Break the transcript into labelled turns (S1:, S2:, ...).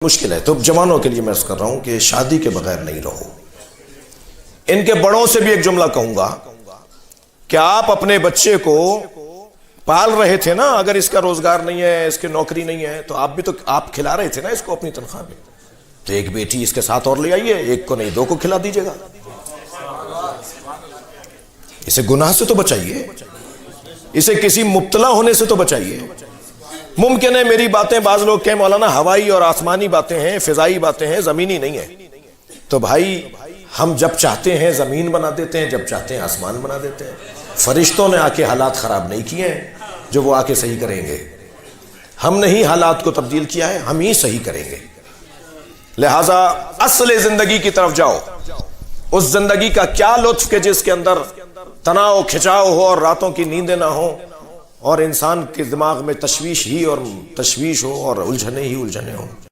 S1: मुश्किल है। तो जवानों के लिए मैं अर्ज कर रहा हूं कि शादी के बगैर नहीं रहो। इनके बड़ों से भी एक जुमला कहूंगा कि आप अपने बच्चे को पाल रहे थे ना, अगर इसका रोजगार नहीं है, इसकी नौकरी नहीं है, तो आप भी तो आप खिला रहे थे ना इसको अपनी तनख्वाह में। तो एक बेटी इसके साथ और ले आइए, एक को नहीं दो को खिला दीजिएगा। इसे गुनाह से तो बचाइए, इसे किसी मुब्तला होने से तो बचाइए। मुमकिन है मेरी बातें बाज लोग कहें मौलाना हवाई और आसमानी बातें हैं, फिजाई बातें हैं, जमीनी नहीं है। तो भाई हम जब चाहते हैं जमीन बना देते हैं, जब चाहते हैं आसमान बना देते हैं। फरिश्तों ने आके हालात खराब नहीं किए हैं जो वो आके सही करेंगे। हमने ही हालात को तब्दील किया है, हम ही सही करेंगे। लिहाजा असले जिंदगी की तरफ जाओ। उस जिंदगी का क्या लुत्फ के जिसके अंदर तनाव खिंचाव हो और रातों की नींदें ना हो और इंसान के दिमाग में तशवीश हो और उलझने ही उलझने हो।